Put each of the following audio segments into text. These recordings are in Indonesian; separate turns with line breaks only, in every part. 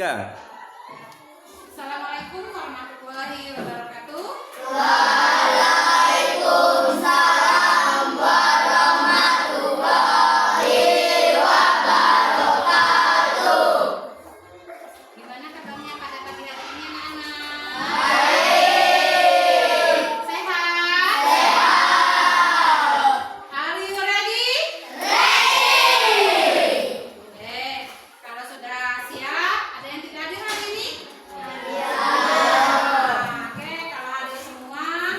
Tiga.
Assalamualaikum warahmatullahi wabarakatuh.
Waalaikumsalam warahmatullahi wabarakatuh.
Gimana kabarnya pada pagi hari ini anak-anak?
Baik.
Sehat?
Sehat.
Are you ready?
Ready.
Kalau sudah siap, ada yang tidak hadir hari ini?
Ya.
Oke, kalau hadir semua,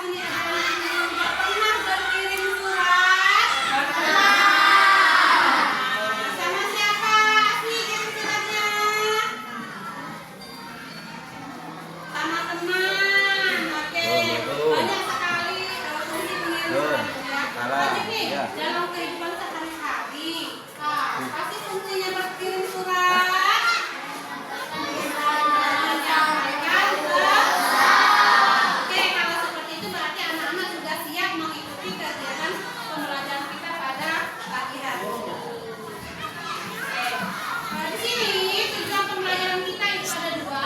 sini ada yang pernah berkirim surat? Sama siapa Asmi kirim suratnya? Sama teman. Oke. Banyak sekali Umi mengirim suratnya. Banyak nih dalam kehidupan sehari-hari. Pasti fungsinya berkirim surat. Oke, kalau seperti itu berarti anak-anak sudah siap mengikuti kegiatan pembelajaran kita pada pagi hari. Oke. Di sini tujuan pembelajaran kita itu ada dua.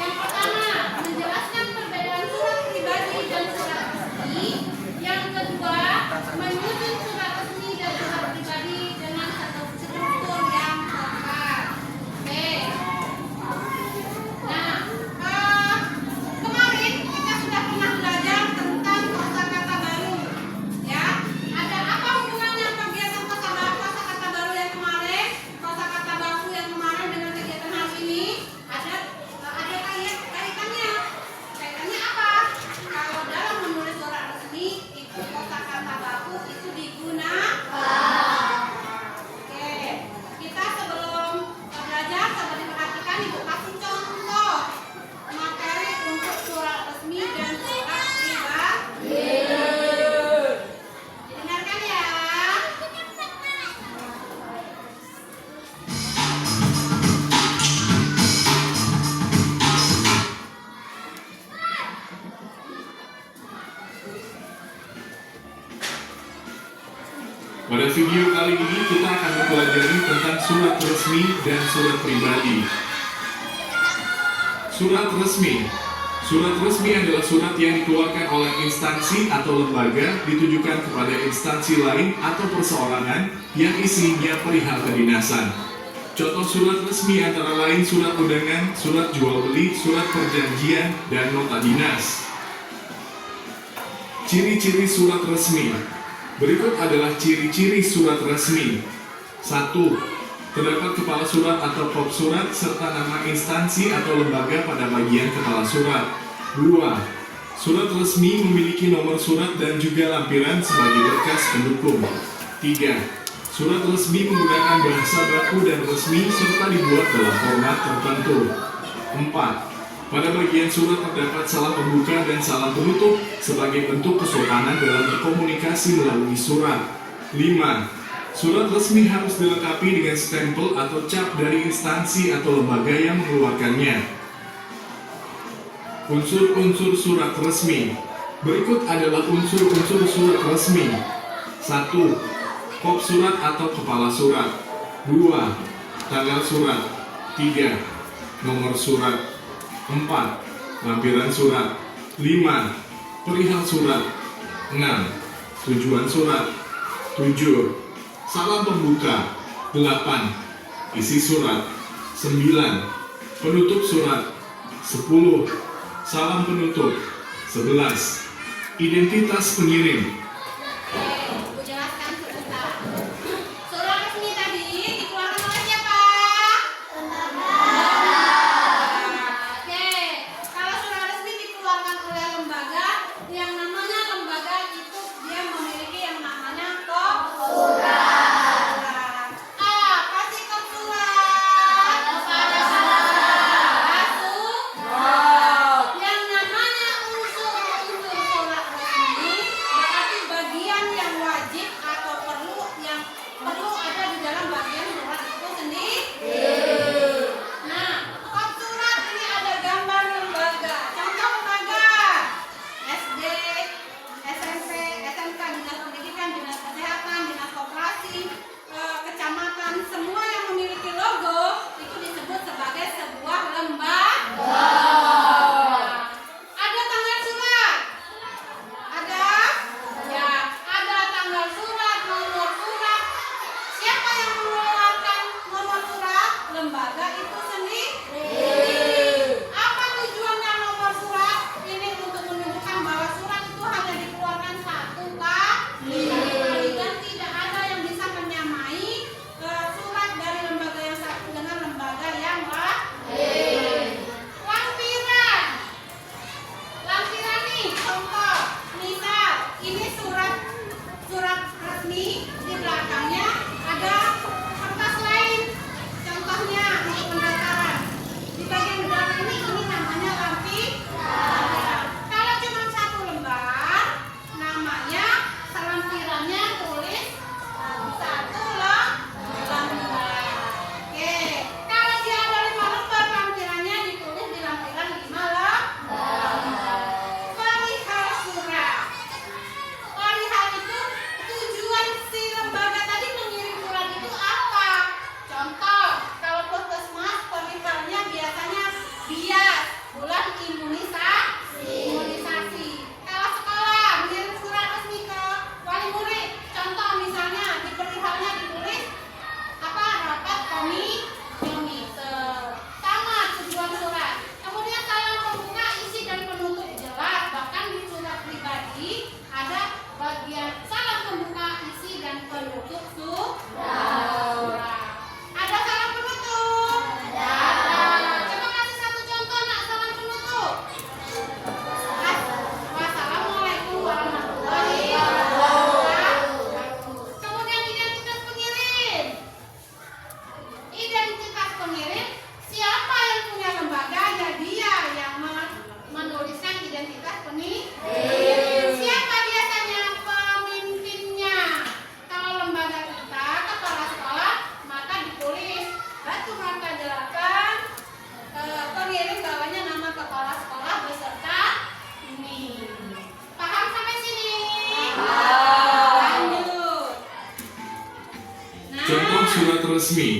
Yang pertama, menjelaskan perbedaan surat pribadi dan surat resmi. Yang kedua, menyusun surat resmi dan surat pribadi dengan satu struktur yang tepat. Oke. Nah, kemarin kita sudah pernah belajar tentang kosakata baru, ya. Ada apa hubungannya kegiatan kosakata baru yang kemarin, kosakata baku yang kemarin dengan kegiatan hari ini? Ada kaitannya. Kaitannya apa? Kalau dalam menulis surat resmi itu kosakata baku itu digunakan. Oke, kita sebelum belajar coba diperhatikan Ibu kasih contoh materi untuk surat resmi dan surat pribadi. Dengarkan ya.
Pada video kali ini kita akan mempelajari tentang surat resmi dan surat pribadi. Surat resmi. Surat resmi adalah surat yang dikeluarkan oleh instansi atau lembaga ditujukan kepada instansi lain atau perseorangan yang isinya perihal kedinasan. Contoh surat resmi antara lain surat undangan, surat jual beli, surat perjanjian, dan nota dinas. Ciri-ciri surat resmi. Berikut adalah ciri-ciri surat resmi. 1. Terdapat kepala surat atau pop surat serta nama instansi atau lembaga pada bagian kepala surat. 2. Surat resmi memiliki nomor surat dan juga lampiran sebagai berkas pendukung. 3. Surat resmi menggunakan bahasa baku dan resmi serta dibuat dalam format tertentu. 4. Pada bagian surat terdapat salam pembuka dan salam penutup sebagai bentuk kesopanan dalam berkomunikasi melalui surat. 5. Surat resmi harus dilengkapi dengan stempel atau cap dari instansi atau lembaga yang mengeluarkannya. Unsur-unsur surat resmi. Berikut adalah unsur-unsur surat resmi. 1. Pop surat atau kepala surat. 2. Tanggal surat. 3. Nomor surat. 4. Lampiran surat. 5. Perihal surat. 6. Tujuan surat. 7. Salam pembuka. 8. Isi surat. 9. Penutup surat. 10. Salam penutup. 11. Identitas pengirim.
Oke, jelaskan sebentar. Surat resmi tadi dikeluarkan oleh siapa? Oke, kalau surat resmi dikeluarkan oleh lembaga, yang namanya lembaga itu dia memiliki yang namanya kop surat. Kasih kop surat kepada yang namanya unsur-unsur surat resmi berarti Ada bagian salam pembuka, isi dan penutup surat. Ada salam penutup? Coba kasih satu contoh nak salam penutup. Wassalamualaikum warahmatullahi wabarakatuh. Kemudian identitas pengirim. Identitas pengirim, siapa yang punya lembaga ya dia yang menuliskan identitas pengirim. Siapa biasanya pemimpinnya? Kalau lembaga kita kepala sekolah maka ditulis batu marka 8 pengirim bawahnya nama kepala sekolah beserta ini. Paham sampai sini? Lanjut. Nah,
Contoh surat resmi.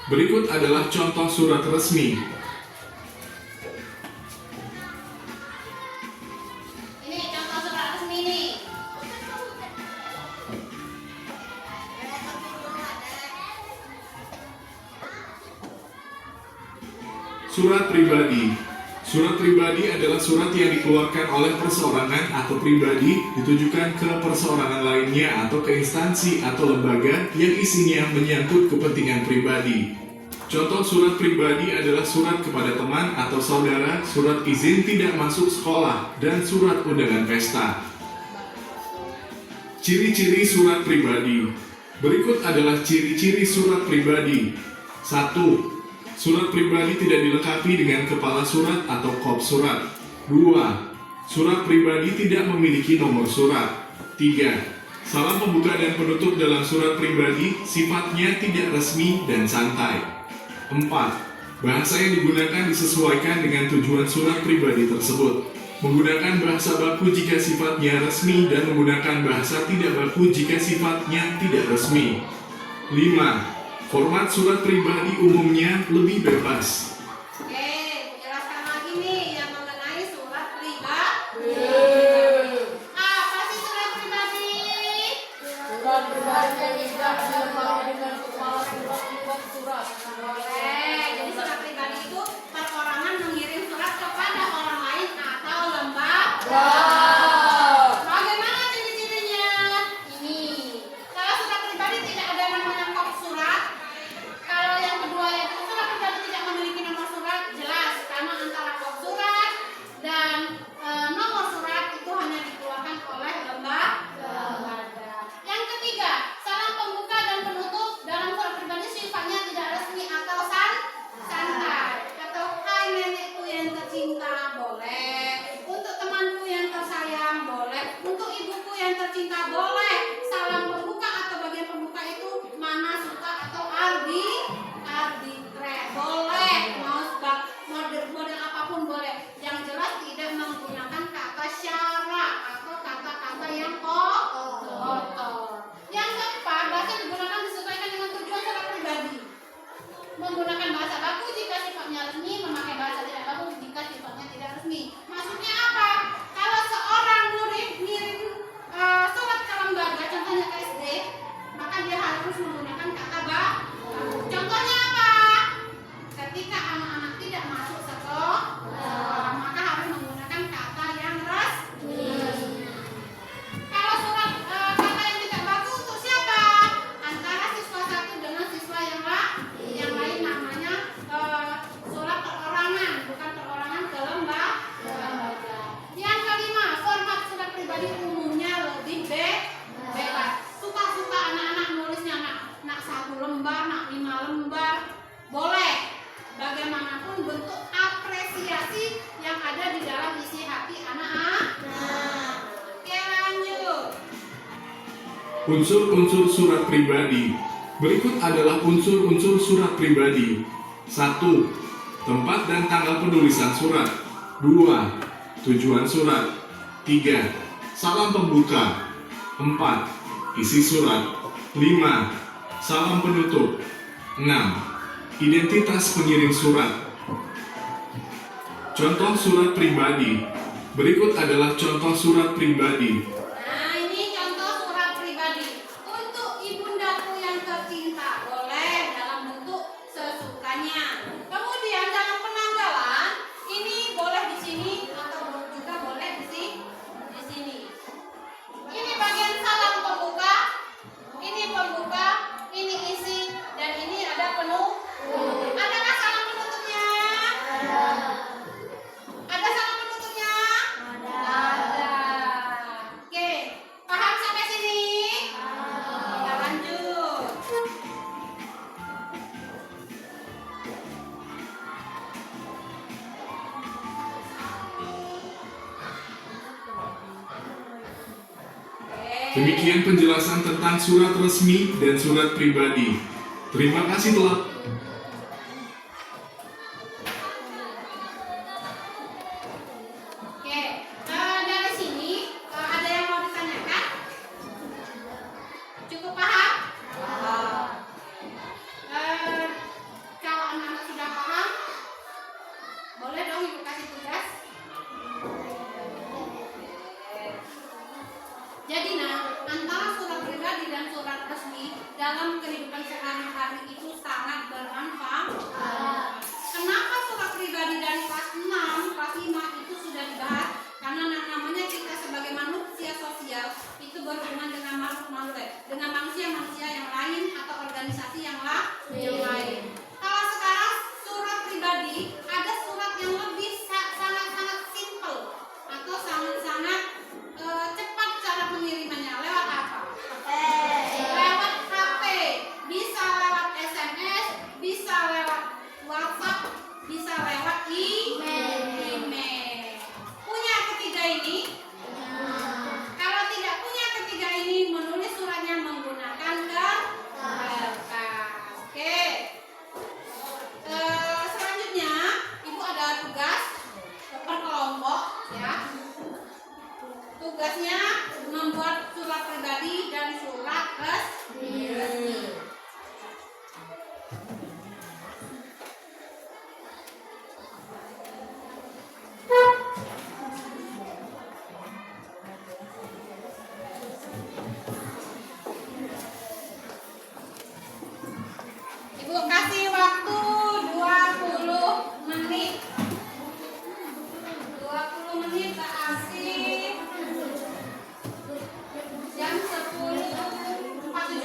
Berikut adalah contoh surat resmi.
ini contoh surat resmi nih.
Surat pribadi. Surat pribadi adalah surat yang dikeluarkan oleh perseorangan atau pribadi ditujukan ke perseorangan lainnya atau ke instansi atau lembaga yang isinya menyangkut kepentingan pribadi. Contoh surat pribadi adalah surat kepada teman atau saudara, surat izin tidak masuk sekolah, dan surat undangan pesta. Ciri-ciri surat pribadi. Berikut adalah ciri-ciri surat pribadi. 1. Surat pribadi tidak dilengkapi dengan kepala surat atau kop surat. 2. Surat pribadi tidak memiliki nomor surat. 3. Salam pembuka dan penutup dalam surat pribadi sifatnya tidak resmi dan santai. 4. Bahasa yang digunakan disesuaikan dengan tujuan surat pribadi tersebut. Menggunakan bahasa baku jika sifatnya resmi dan menggunakan bahasa tidak baku jika sifatnya tidak resmi. 5. Format surat pribadi umumnya lebih bebas.
Oke, menjelaskan lagi nih yang mengenai surat pribadi. Apa sih surat pribadi?
Surat pribadi tidak dilengkapi dengan kepala surat atau surat.
Boleh. Jadi surat pribadi itu perorangan mengirim surat kepada orang lain atau lembaga. Bagaimana ciri-cirinya? Ini. Kalau surat pribadi tidak ada namanya kop surat. Kalau yang kedua yaitu surat pribadi tidak memiliki nomor surat, jelas karena antara kop surat dan nomor surat itu hanya dikeluarkan oleh lembaga. Yang ketiga, salam pembuka dan penutup dalam surat pribadi sifatnya tidak resmi atau santai. Atau hai nenekku yang tercinta boleh, untuk temanku yang tersayang boleh, untuk ibuku yang tercinta boleh. Salam pembuka atau bagian pembuka itu mana suka atau arbitre boleh, mau model apapun boleh. Yang jelas tidak menggunakan kata syarat atau kata-kata yang kotor. Yang keempat, bahasa yang digunakan disesuaikan dengan tujuan surat pribadi. Menggunakan bahasa baku jika sifatnya resmi, memakai bahasa tidak baku jika sifatnya tidak resmi. Maksudnya apa? Kalau seorang murid ngirim surat ke lembaga, contohnya ke SD, maka dia harus menggunakan kata baku. Contohnya apa? Ketika anak-anak tidak masuk sekolah, maka harus menggunakan kata yang resmi. Kalau surat kata yang tidak baku untuk siapa? Antara siswa satu dengan siswa yang lain namanya surat perorangan, bukan perorangan ke lembaga. Yang kelima, format surat pribadi umumnya lebih bebas. Suka-suka anak-anak nulisnya nak 1 lembar, nak 5 lembar, boleh. Bagaimanapun bentuk apresiasi yang ada di dalam isi hati anak-anak. Oke, lanjut.
Unsur-unsur surat pribadi. Berikut adalah unsur-unsur surat pribadi. 1. Tempat dan tanggal penulisan surat. 2. Tujuan surat. 3. Salam pembuka. 4. Isi surat. 5. Salam penutup. 6. Identitas pengirim surat. Contoh surat pribadi. Berikut adalah contoh surat pribadi.
Nah, ini contoh surat pribadi. Untuk ibundaku yang tercinta, boleh dalam bentuk sesukanya. Kemudian dalam penanggalan, ini boleh di sini atau juga boleh di sini.
Demikian penjelasan tentang surat resmi dan surat pribadi. Terima kasih telah.
Oke, dari sini ada yang mau ditanyakan? Cukup paham? Kalau anak-anak sudah paham, boleh dong ibu kasih tugas. Jadi antara surat pribadi dan surat resmi dalam kehidupan sehari-hari itu sangat bermanfaat. Kenapa surat pribadi dari kelas 6, kelas 5 itu sudah dibahas? Karena namanya kita sebagai manusia sosial itu berhubungan dengan dengan manusia-manusia yang lain atau organisasi yang lain. Kalau sekarang surat pribadi ada surat yang lebih sangat-sangat simple atau sangat-sangat cepat cara pengirimannya. Lewat apa? Lewat HP, bisa lewat SMS, bisa lewat WhatsApp, bisa lewat email. Punya ketiga ini? Kalau tidak punya ketiga ini, menulis suratnya menggunakan kertas. Oke. Selanjutnya, ibu ada tugas per kelompok, ya. Tugasnya membuat surat pribadi dan surat resmi. Ibu kasih waktu 20 menit. 20 menit berarti jam 10.45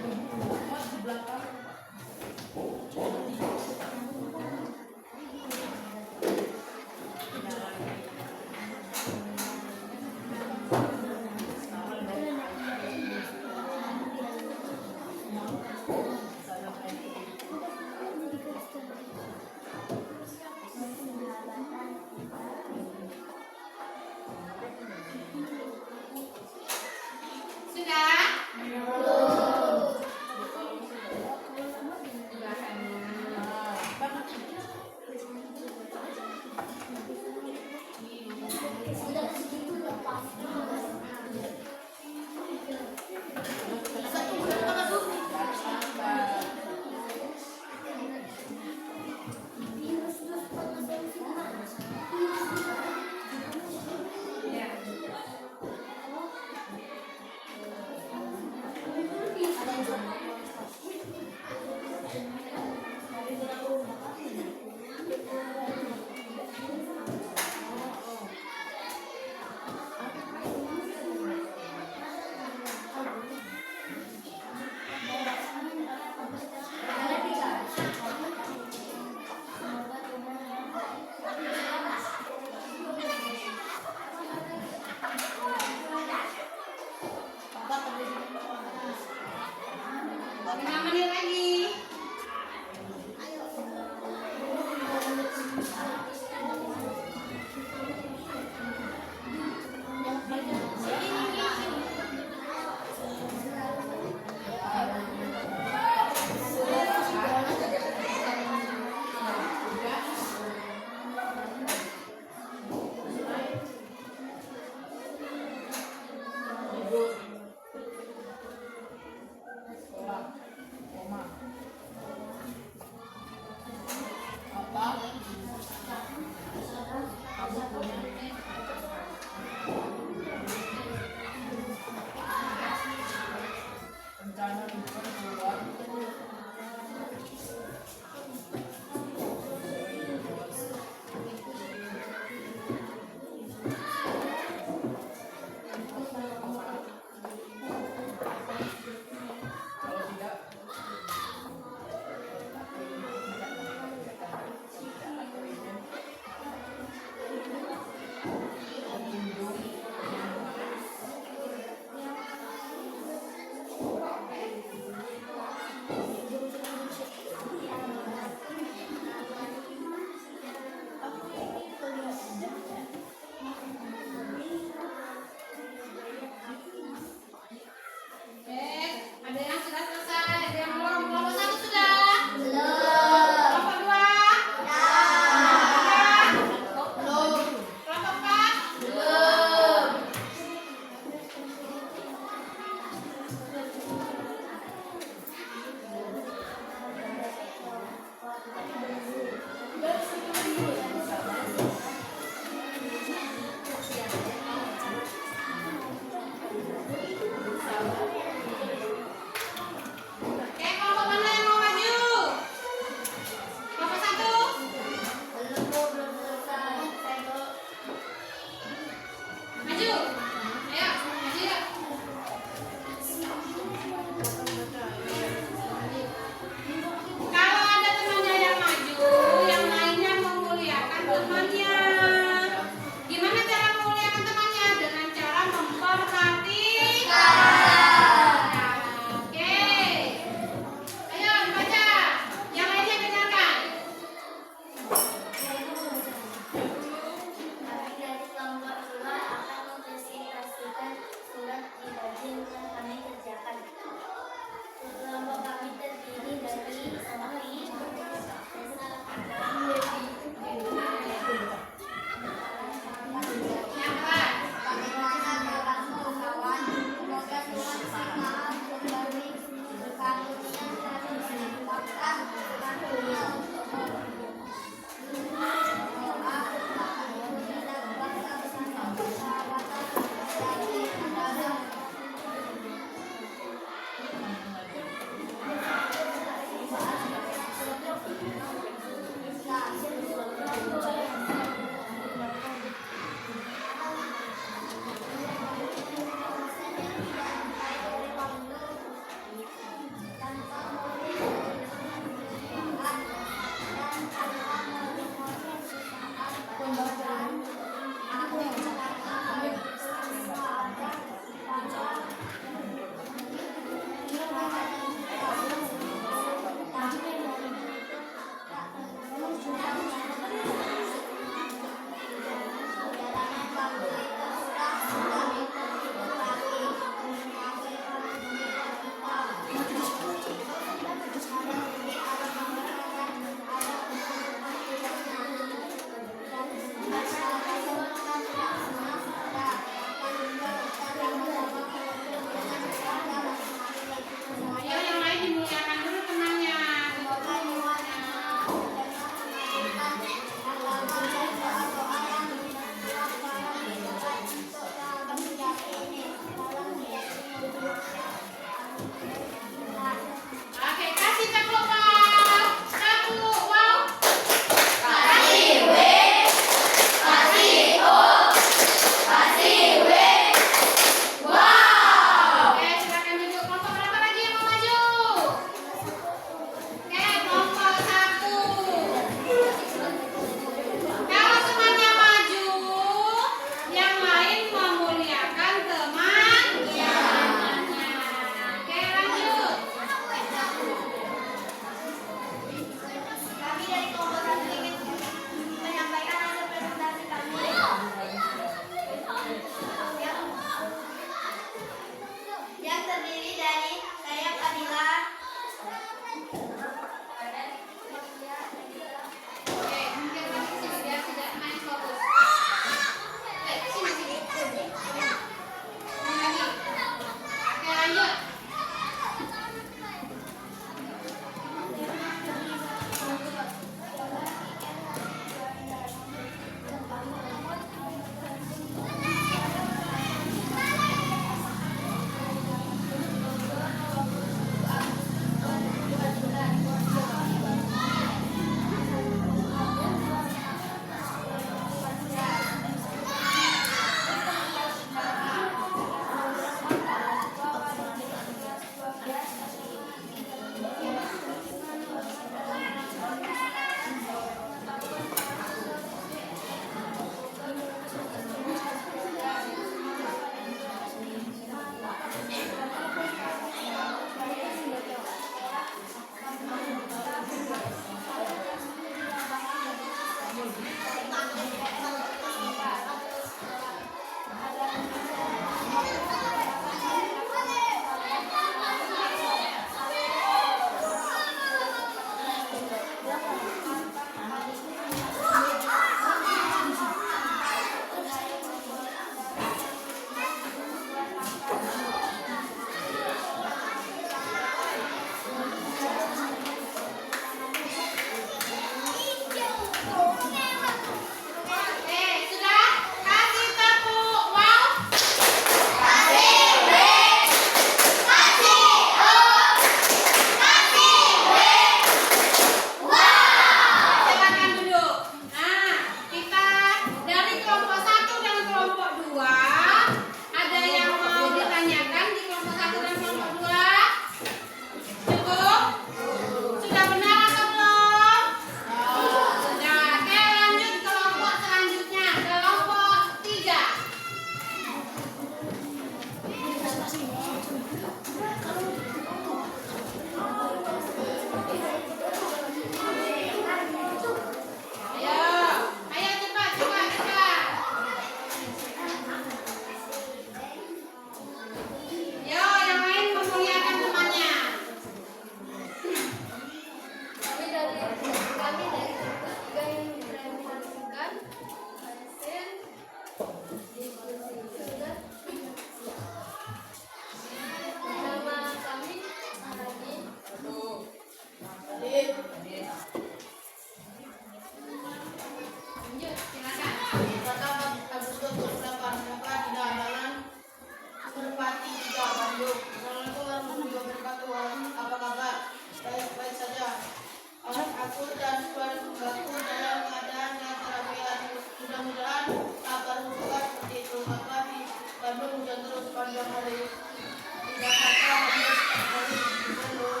hujan terus panjang hari. Tidak kata habis hari penuh.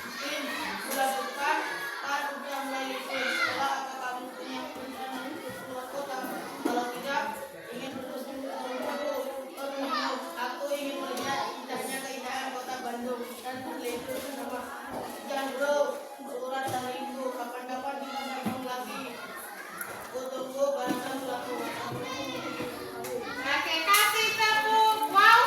Mungkin bulan depan kan udah mulai libur sekolah, apa kamu punya rencana untuk keluar kota? Kalau tidak, ingin berkunjung ke Bandung. Aku ingin melihat indahnya keindahan kota Bandung dan berlibur bersama. Jangan bro, surat dari ibu kapan-kapan kita bertemu lagi. Aku tunggu balasan suratmu.
Oke, kasih tepuk. Wow.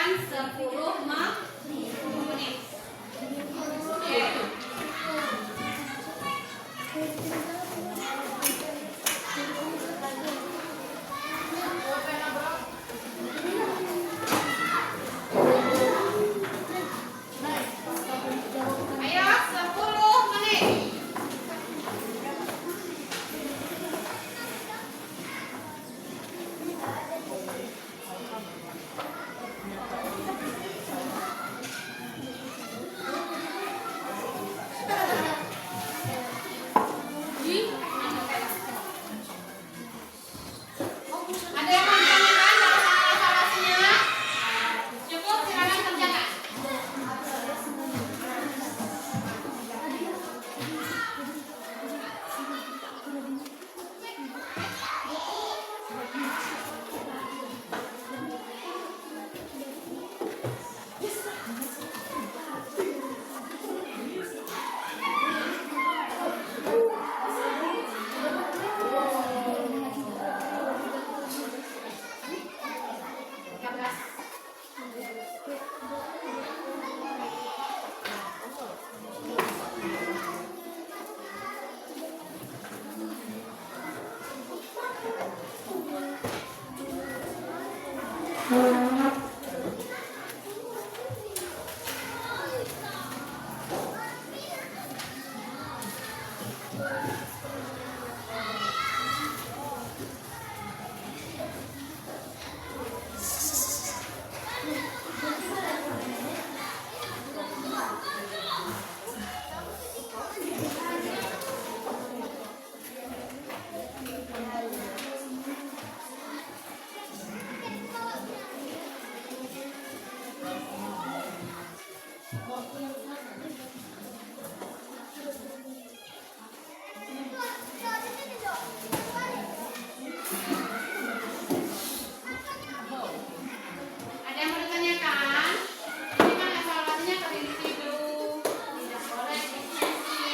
dikerjakan 10 menit. Oke. Ayo 10 menit. Ada yang mau ditanyakan dalam evaluasinya? Cukup, silakan kerjakan. Ada yang mau ditanyakan? Ini kan evaluasinya ke individu, tidak boleh diskusi.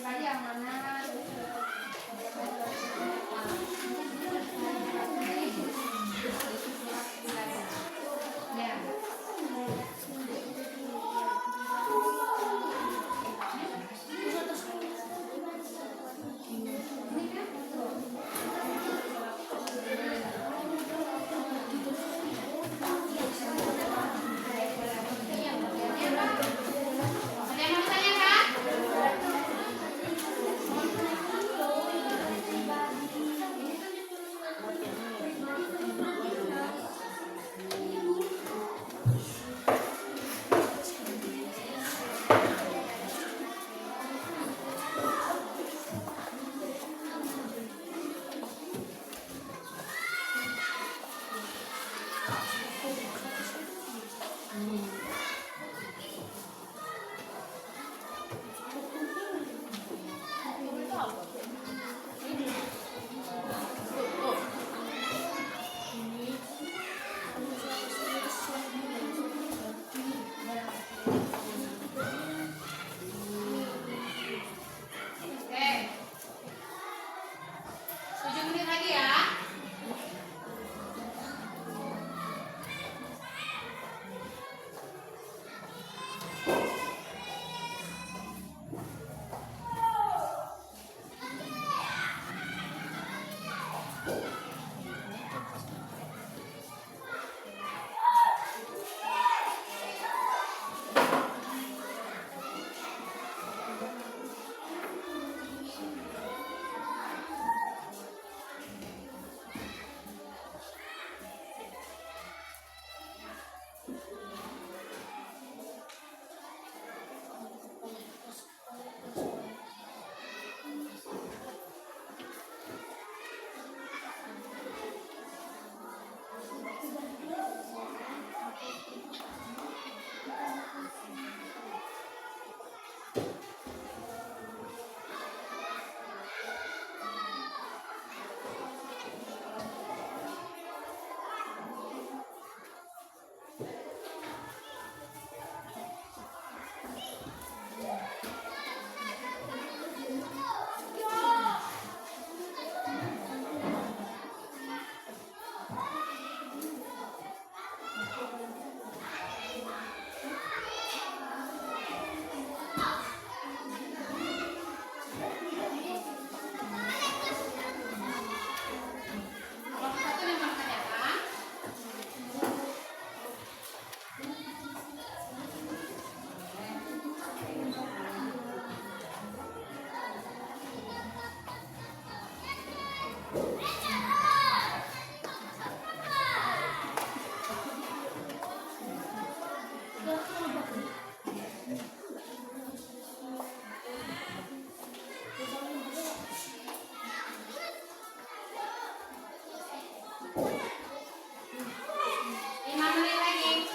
Tadi yang mana? Lima menit lagi.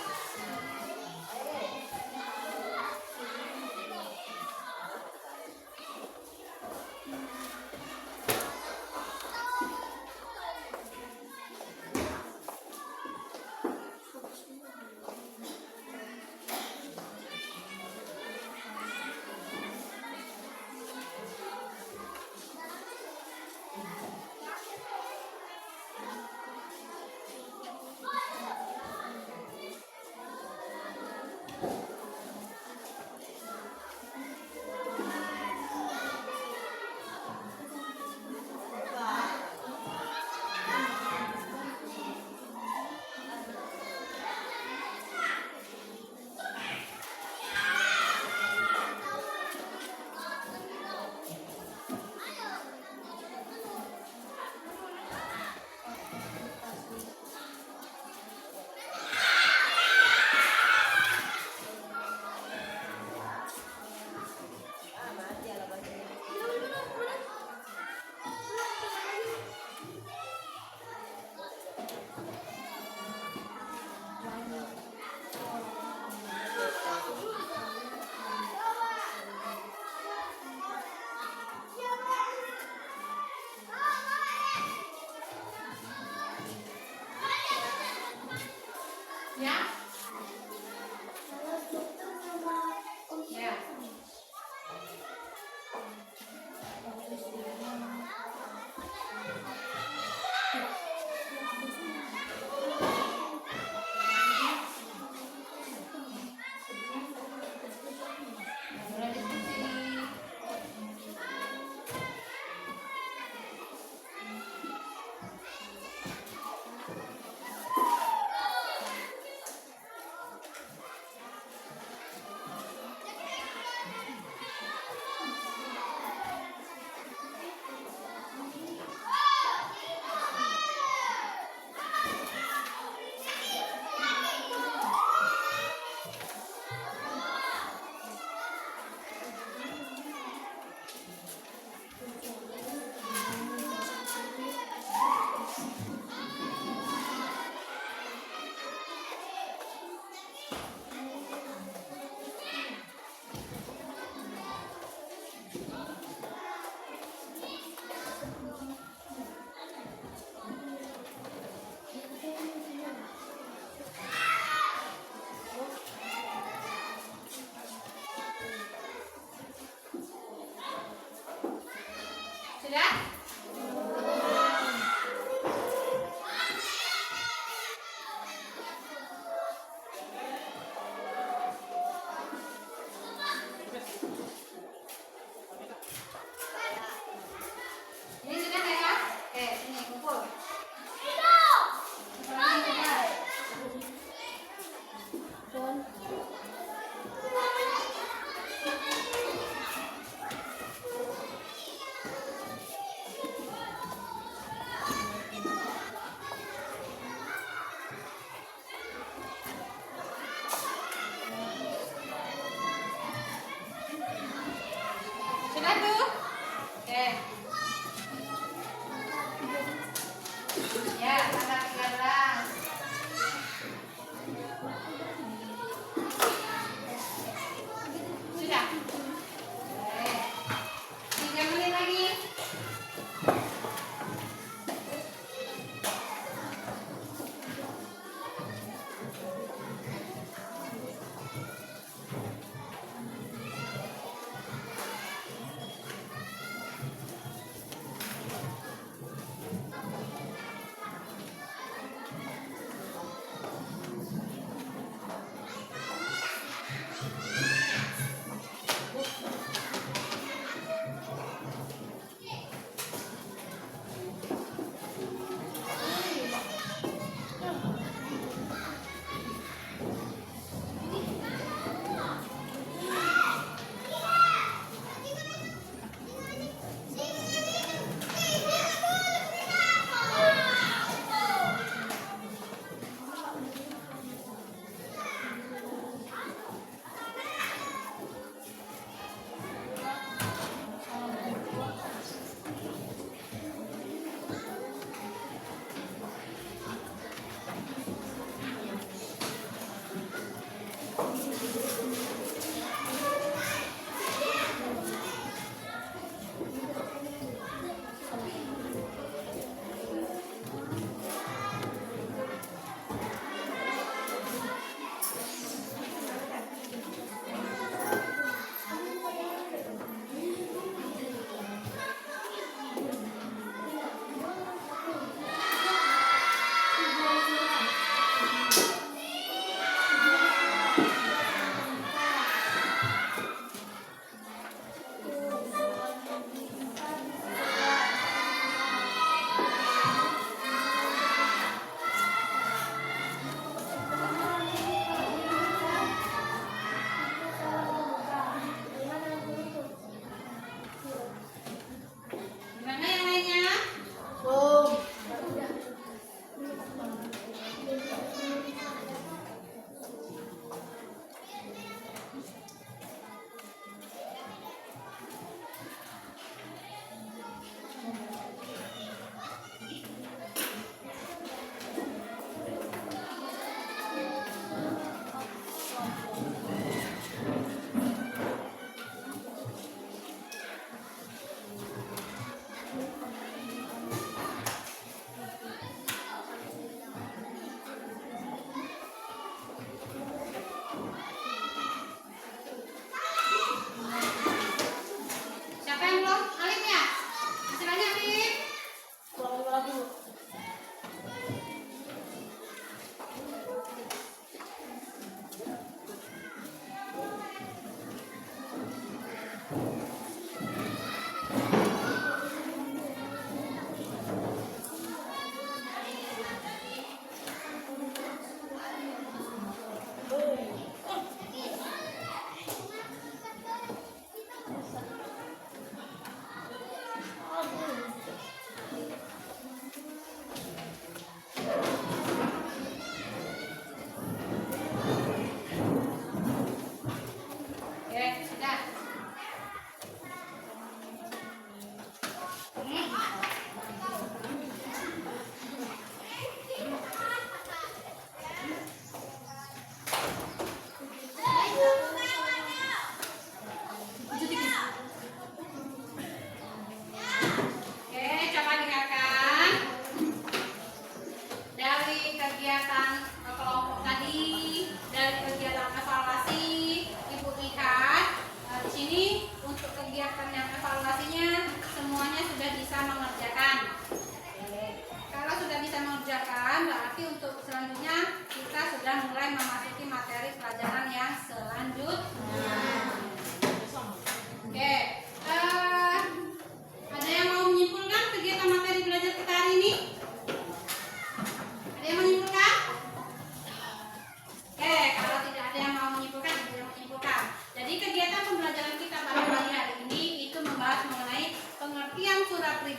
Ya. Ya. Mulai diskusi. Sudah? Ini sudah ya? Oke, sini kumpul. Kumpul lagi, kumpul. Sudah tuh? Oke. Ya, tanggal 13. Sudah? Oke. 3 menit lagi.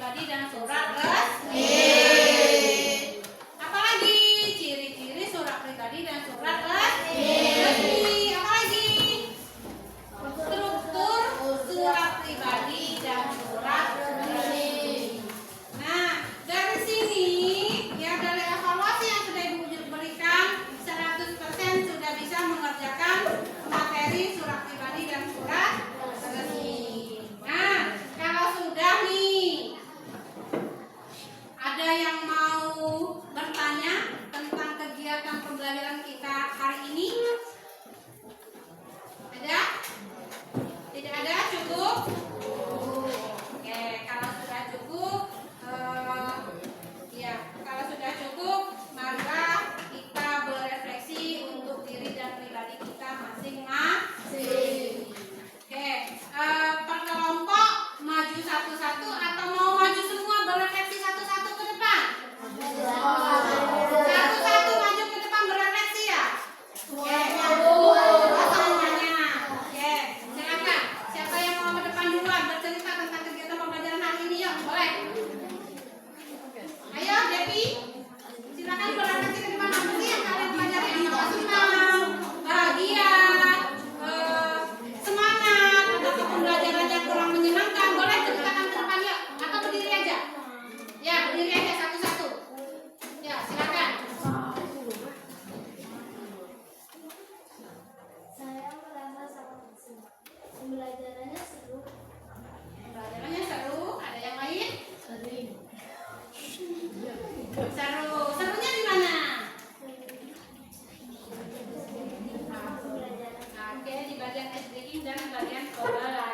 pribadi dan surat resmi. Apalagi ciri-ciri surat pribadi dan surat resmi. Apalagi struktur surat pribadi dan surat resmi. Nah, dari sini ya, dari evaluasi yang sudah Ibu berikan 100% sudah bisa mengerjakan materi surat pribadi dan surat resmi. Nah, kalau sudah nih, ada yang mau bertanya tentang kegiatan pembelajaran kita hari ini? Ada? Tidak ada? Cukup? Oke, kalau sudah cukup, ya, kalau sudah cukup, marilah kita berefleksi untuk diri dan pribadi kita masing-masing. Oke, per kelompok maju satu-satu atau mau maju semua berefleksi satu-satu ke depan? Satu-satu maju ke depan berefleksi ya? Oke, semuanya. Oke, silakan. Siapa yang mau ke depan duluan bercerita tentang kegiatan pembelajaran hari ini? Yuk, boleh. Ayo, Devi. Silakan berefleksi ke depan. Apa sih yang kalian pelajari? Apakah senang, bahagia, semangat, atau pembelajarannya kurang menyenangkan? Boleh ceritakan ke depan yuk. Atau berdiri aja. Ya, berdiri aja satu-satu. Ya, silakan.
Saya merasa sangat senang. Pembelajarannya seru.
Pembelajarannya seru. Ada yang lain?
Sering.
Seru. Serunya di mana? Oke, di bagian SDM dan bagian pembelajaran.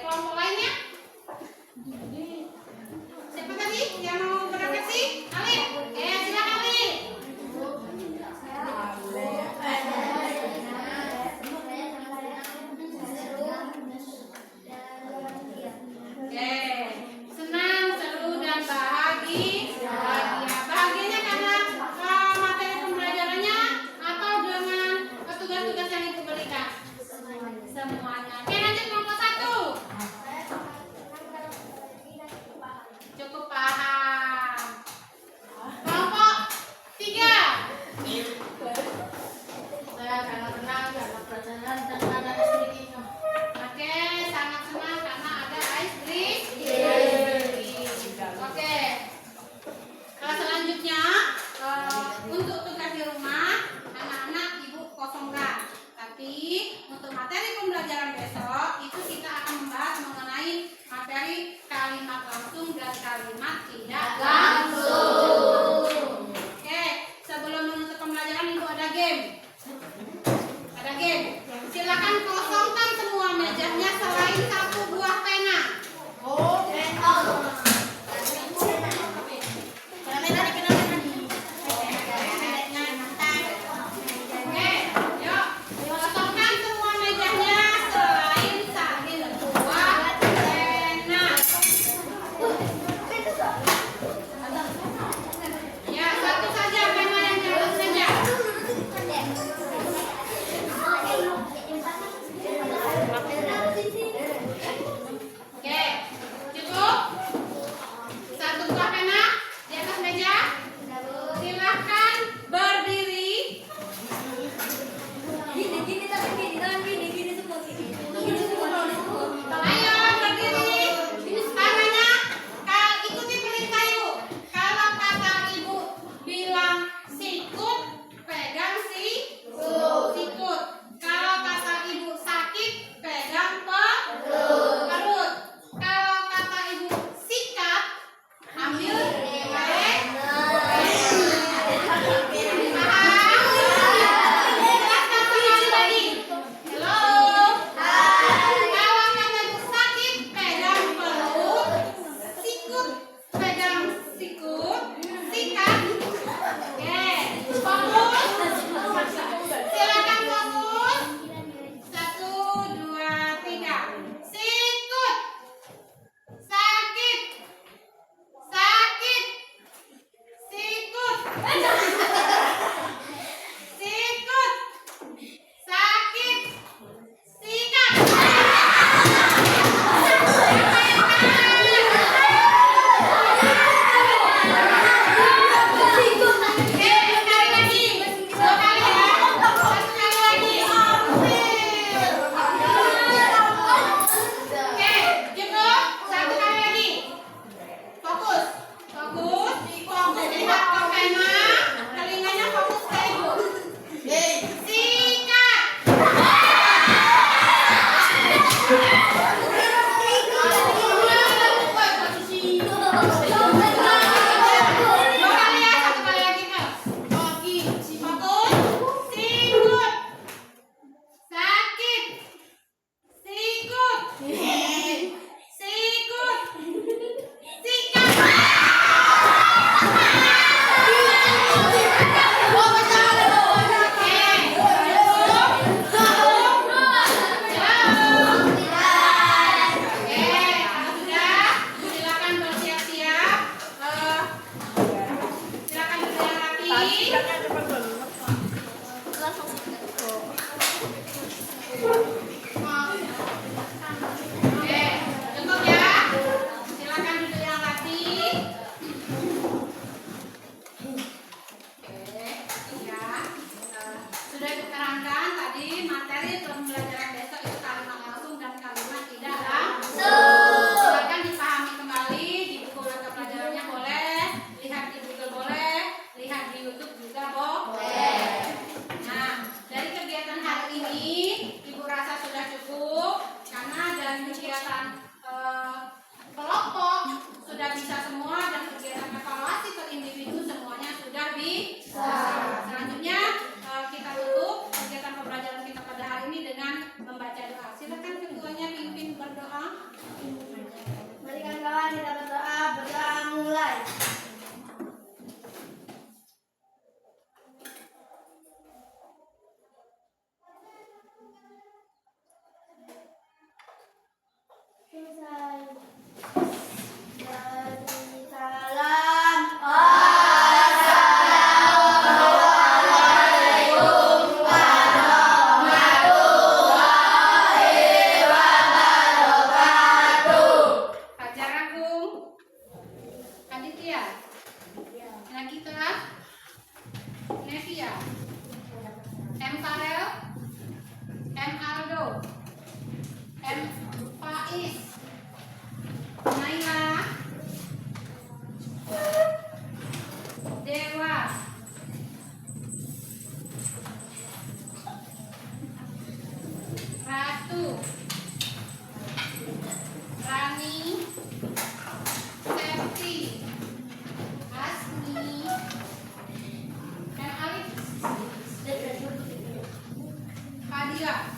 Kelompok lainnya? Siapa tadi yang mau berefleksi? Alif. Silakan Alif. Oke, senang, seru dan bahagia. Bahagianya karena materi pembelajarannya atau dengan tugas-tugas yang Ibu berikan? Semuanya. Oke, lanjut kelompok 1. Cukup paham. Kelompok 3.
Saya sangat senang karena pelajaran dan ada sedikit.
Oke, sangat senang karena ada ice cream. Oke. Selanjutnya untuk tugas di rumah anak-anak Ibu kosongkan. Tapi untuk materi pembelajaran besok itu kita akan membahas mengenai materi kalimat langsung dan kalimat tidak langsung. Oke, sebelum menutup pembelajaran Ibu ada game. Ada game. Silakan kosongkan semua mejanya selain satu buah pena. Oke, yuk kosongkan semua mejanya selain satu buah pena. Sikut. Sikat. Silakan bersiap-siap. Silakan berdiri rapi. Oke, cukup ya. Silakan duduk yang rapi. Oke, ya. Sudah diterangkan tadi materi pembelajaran besok itu kalimat langsung dan kalimat tidak langsung. Silakan dipahami kembali di buku mata pelajarannya boleh, lihat di Google boleh, lihat di YouTube juga boleh. Nah, dari kegiatan hari ini Ibu rasa sudah cukup karena dari kegiatan kelompok sudah bisa semua dan kegiatan evaluasi per individu semuanya sudah bisa. Selanjutnya kita tutup kegiatan pembelajaran kita pada hari ini dengan membaca doa. Silakan ketuanya pimpin berdoa.
Mari kawan-kawan kita berdoa. Berdoa mulai. Selesai. Salam.
Fajar Agung, Aditya, Nagita, Nevia, M. Farel, M. Aldo, M. Faiz, Naila, Dewa, Ratu, Rani, Septi, Asmi, dan Alif, Fadila.